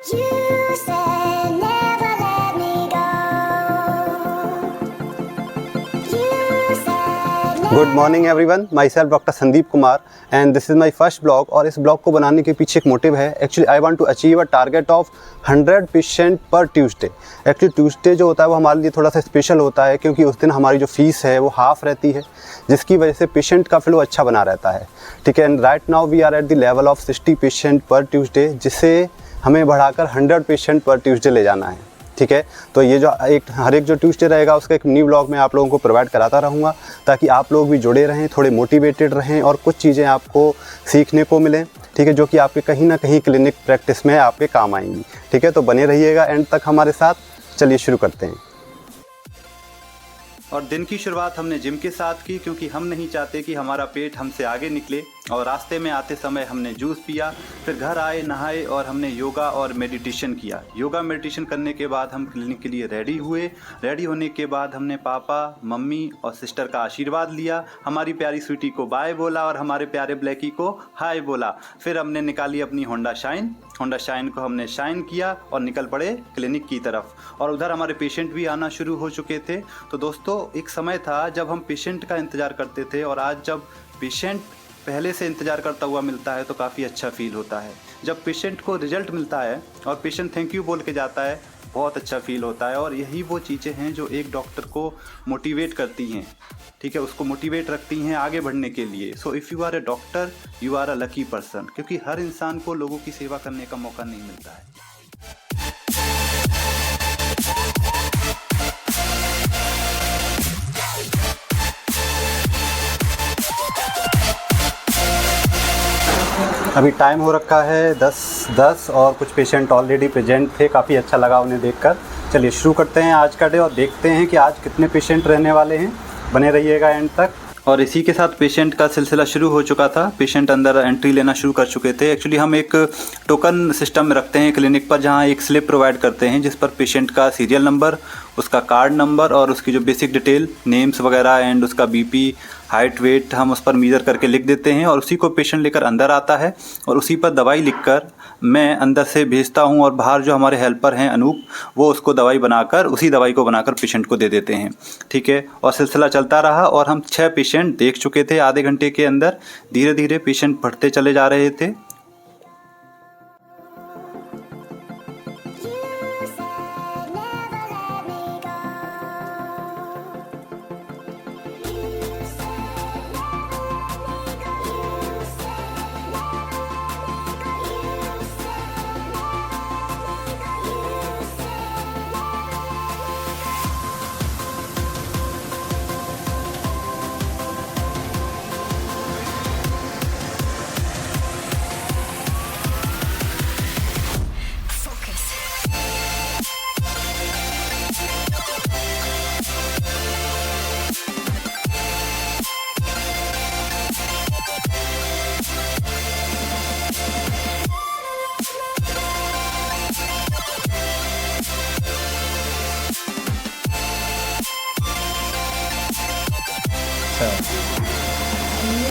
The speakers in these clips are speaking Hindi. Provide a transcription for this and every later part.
You said never let me go. You said good morning everyone, my self doctor Sandeep Kumar and this is my first blog. और इस ब्लॉग को बनाने के पीछे एक मोटिव है। Actually I want to achieve a target of 100 patient per Tuesday. Actually Tuesday जो होता है वो हमारे लिए थोड़ा सा स्पेशल होता है, क्योंकि उस दिन हमारी जो फीस है वो हाफ़ रहती है, जिसकी वजह से पेशेंट का फ्लो अच्छा बना रहता है। ठीक है, and right now we are at the level of 60 patient per Tuesday, जिसे हमें बढ़ाकर 100 पेशेंट पर ट्यूसडे ले जाना है। ठीक है, तो ये जो हर एक जो ट्यूसडे रहेगा उसका एक न्यू ब्लॉग मैं आप लोगों को प्रोवाइड कराता रहूँगा, ताकि आप लोग भी जुड़े रहें, थोड़े मोटिवेटेड रहें और कुछ चीज़ें आपको सीखने को मिलें। ठीक है, जो कि आपके कहीं ना कहीं क्लिनिक प्रैक्टिस में आपके काम आएंगी। ठीक है, तो बने रहिएगा एंड तक हमारे साथ। चलिए शुरू करते हैं। और दिन की शुरुआत हमने जिम के साथ की, क्योंकि हम नहीं चाहते कि हमारा पेट हमसे आगे निकले। और रास्ते में आते समय हमने जूस पिया, फिर घर आए, नहाए और हमने योगा और मेडिटेशन किया। योगा मेडिटेशन करने के बाद हम क्लिनिक के लिए रेडी हुए। रेडी होने के बाद हमने पापा, मम्मी और सिस्टर का आशीर्वाद लिया, हमारी प्यारी स्वीटी को बाय बोला और हमारे प्यारे ब्लैकी को हाय बोला। फिर हमने निकाली अपनी होंडा शाइन को हमने शाइन किया और निकल पड़े क्लिनिक की तरफ। और उधर हमारे पेशेंट भी आना शुरू हो चुके थे। तो दोस्तों, एक समय था जब हम पेशेंट का इंतज़ार करते थे, और आज जब पेशेंट पहले से इंतज़ार करता हुआ मिलता है तो काफ़ी अच्छा फील होता है। जब पेशेंट को रिजल्ट मिलता है और पेशेंट थैंक यू बोल के जाता है, बहुत अच्छा फील होता है। और यही वो चीज़ें हैं जो एक डॉक्टर को मोटिवेट करती हैं। ठीक है, उसको मोटिवेट रखती हैं आगे बढ़ने के लिए। So if you are a doctor, you are a lucky person, क्योंकि हर इंसान को लोगों की सेवा करने का मौका नहीं मिलता है। अभी टाइम हो रखा है 10:10 और कुछ पेशेंट ऑलरेडी प्रेजेंट थे। काफ़ी अच्छा लगा उन्हें देखकर। चलिए शुरू करते हैं आज का डे और देखते हैं कि आज कितने पेशेंट रहने वाले हैं। बने रहिएगा एंड तक। और इसी के साथ पेशेंट का सिलसिला शुरू हो चुका था। पेशेंट अंदर एंट्री लेना शुरू कर चुके थे। एक्चुअली हम एक टोकन सिस्टम में रखते हैं क्लिनिक पर, जहां एक स्लिप प्रोवाइड करते हैं जिस पर पेशेंट का सीरियल नंबर, उसका कार्ड नंबर और उसकी जो बेसिक डिटेल, नेम्स वगैरह एंड उसका बीपी, हाइट, वेट हम उस पर मीज़र करके लिख देते हैं। और उसी को पेशेंट लेकर अंदर आता है और उसी पर दवाई लिखकर मैं अंदर से भेजता हूं, और बाहर जो हमारे हेल्पर हैं अनूप, वो उसको दवाई बनाकर, उसी दवाई को बनाकर पेशेंट को दे देते हैं। ठीक है, और सिलसिला चलता रहा और हम 6 पेशेंट देख चुके थे आधे घंटे के अंदर। धीरे धीरे पेशेंट बढ़ते चले जा रहे थे। you said never let me go. You said never let me go. You said never let me go. You said never let me go. You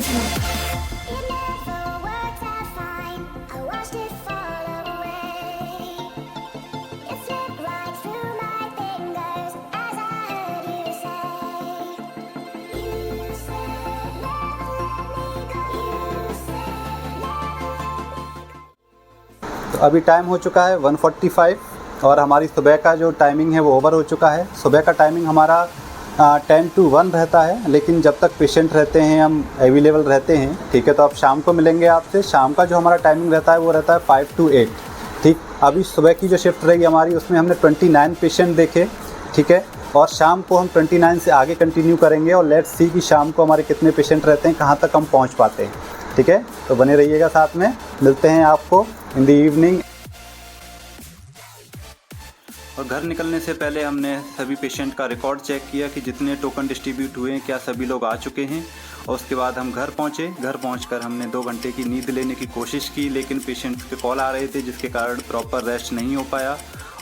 It never worked out fine. I watched it fall away. It slipped right through my fingers as I heard you say. You said never let me go. You said never. तो अभी टाइम हो चुका है 1:45 और हमारी सुबह का जो टाइमिंग है वो ओवर हो चुका है। सुबह का टाइमिंग हमारा 10 to 1 रहता है, लेकिन जब तक पेशेंट रहते हैं हम अवेलेबल रहते हैं। ठीक है, तो अब शाम को मिलेंगे आपसे। शाम का जो हमारा टाइमिंग रहता है वो रहता है 5 to 8। ठीक, अभी सुबह की जो शिफ्ट रहेगी हमारी, उसमें हमने 29 पेशेंट देखे। ठीक है, और शाम को हम 29 से आगे कंटिन्यू करेंगे और लेट्स सी कि शाम को हमारे कितने पेशेंट रहते हैं, कहाँ तक हम पहुँच पाते हैं। ठीक है, तो बने रहिएगा साथ में। मिलते हैं आपको इन द इवनिंग। और घर निकलने से पहले हमने सभी पेशेंट का रिकॉर्ड चेक किया कि जितने टोकन डिस्ट्रीब्यूट हुए हैं क्या सभी लोग आ चुके हैं। और उसके बाद हम घर पहुंचे। घर पहुंचकर हमने 2 घंटे की नींद लेने की कोशिश की, लेकिन पेशेंट के कॉल आ रहे थे जिसके कारण प्रॉपर रेस्ट नहीं हो पाया।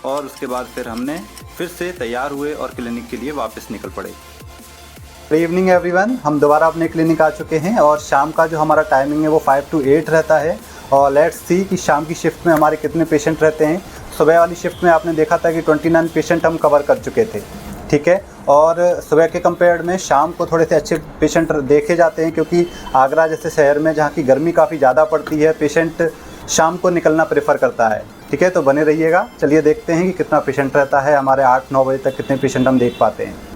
और उसके बाद फिर हमने फिर से तैयार हुए और क्लिनिक के लिए वापस निकल पड़े। गुड इवनिंग एवरीवन, हम दोबारा अपने क्लिनिक आ चुके हैं और शाम का जो हमारा टाइमिंग है वो 5 to 8 रहता है। और लेट्स सी कि शाम की शिफ्ट में हमारे कितने पेशेंट रहते हैं। सुबह वाली शिफ्ट में आपने देखा था कि 29 पेशेंट हम कवर कर चुके थे, ठीक है। और सुबह के कंपेयर में शाम को थोड़े से अच्छे पेशेंट देखे जाते हैं, क्योंकि आगरा जैसे शहर में जहाँ की गर्मी काफ़ी ज़्यादा पड़ती है, पेशेंट शाम को निकलना प्रेफर करता है, ठीक है। तो बने रहिएगा। चलिए देखते हैं कि कितना पेशेंट रहता है हमारे 8-9 बजे तक, कितने पेशेंट हम देख पाते हैं।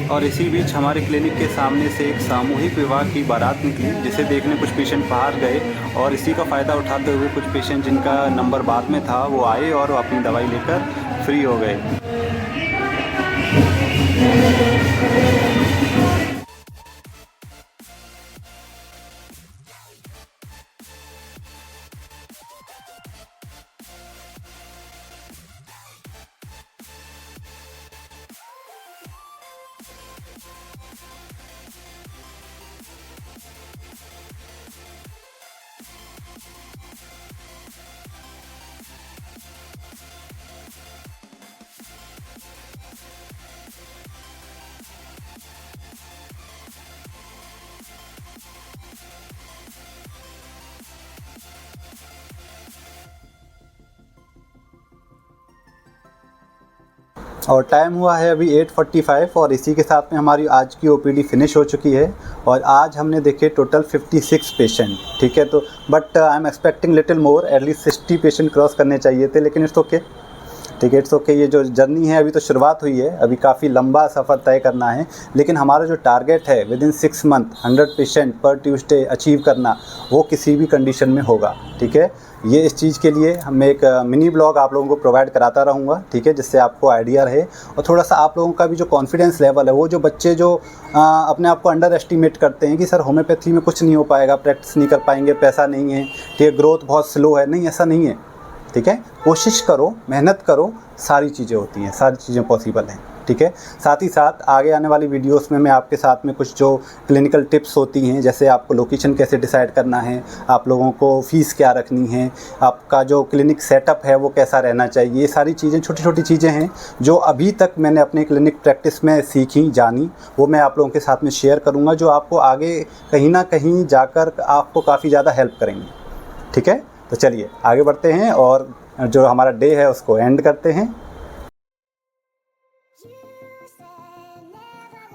और इसी बीच हमारे क्लिनिक के सामने से एक सामूहिक विवाह की बारात निकली, जिसे देखने कुछ पेशेंट बाहर गए और इसी का फ़ायदा उठाते हुए कुछ पेशेंट जिनका नंबर बाद में था वो आए और अपनी दवाई लेकर फ्री हो गए। और टाइम हुआ है अभी 8:45 और इसी के साथ में हमारी आज की ओपीडी फिनिश हो चुकी है। और आज हमने देखे टोटल 56 पेशेंट, ठीक है। तो but I am expecting little more, at least 60 patient cross करने चाहिए थे, लेकिन इट्स ओके, ठीक है, इट्स ओके। ये जो जर्नी है अभी तो शुरुआत हुई है, अभी काफ़ी लंबा सफ़र तय करना है, लेकिन हमारा जो टारगेट है with in 6 month 100 patient per Tuesday achieve करना, वो किसी भी कंडीशन में होगा, ठीक है। ये इस चीज़ के लिए मैं एक मिनी ब्लॉग आप लोगों को प्रोवाइड कराता रहूँगा, ठीक है, जिससे आपको आइडिया रहे और थोड़ा सा आप लोगों का भी जो कॉन्फिडेंस लेवल है, वो जो बच्चे जो अपने आप को अंडर एस्टिमेट करते हैं कि सर होम्योपैथी में कुछ नहीं हो पाएगा, प्रैक्टिस नहीं कर पाएंगे, पैसा नहीं है, ठीक है, ग्रोथ बहुत स्लो है, नहीं, ऐसा नहीं है, ठीक है। कोशिश करो, मेहनत करो, सारी चीज़ें होती हैं, सारी चीज़ें पॉसिबल हैं, ठीक है। साथ ही साथ आगे आने वाली वीडियोस में मैं आपके साथ में कुछ जो क्लिनिकल टिप्स होती हैं, जैसे आपको लोकेशन कैसे डिसाइड करना है, आप लोगों को फ़ीस क्या रखनी है, आपका जो क्लिनिक सेटअप है वो कैसा रहना चाहिए, ये सारी चीज़ें छोटी छोटी चीज़ें हैं जो अभी तक मैंने अपने क्लिनिक प्रैक्टिस में सीखी, जानी, वो मैं आप लोगों के साथ में शेयर करूँगा, जो आपको आगे कहीं ना कहीं जाकर आपको काफ़ी ज़्यादा हेल्प करेंगे, ठीक है। तो चलिए आगे बढ़ते हैं और जो हमारा डे है उसको एंड करते हैं।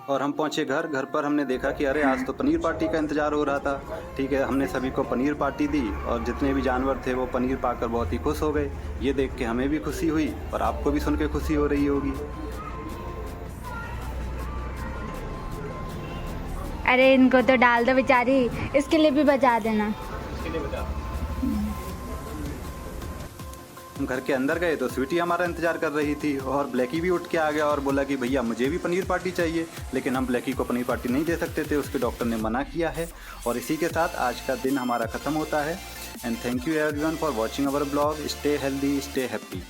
और हम पहुंचे घर पर हमने देखा कि अरे आज तो पनीर पार्टी का इंतज़ार हो रहा था, ठीक है। हमने सभी को पनीर पार्टी दी और जितने भी जानवर थे वो पनीर पाकर बहुत ही खुश हो गए। ये देख के हमें भी खुशी हुई और आपको भी सुन के खुशी हो रही होगी। अरे इनको तो डाल दो बेचारी, इसके लिए भी बचा देना। हम घर के अंदर गए तो स्वीटी हमारा इंतजार कर रही थी और ब्लैकी भी उठ के आ गया और बोला कि भैया मुझे भी पनीर पार्टी चाहिए, लेकिन हम ब्लैकी को पनीर पार्टी नहीं दे सकते थे, उसके डॉक्टर ने मना किया है। और इसी के साथ आज का दिन हमारा ख़त्म होता है। And thank you everyone for watching our blog. Stay healthy, stay happy.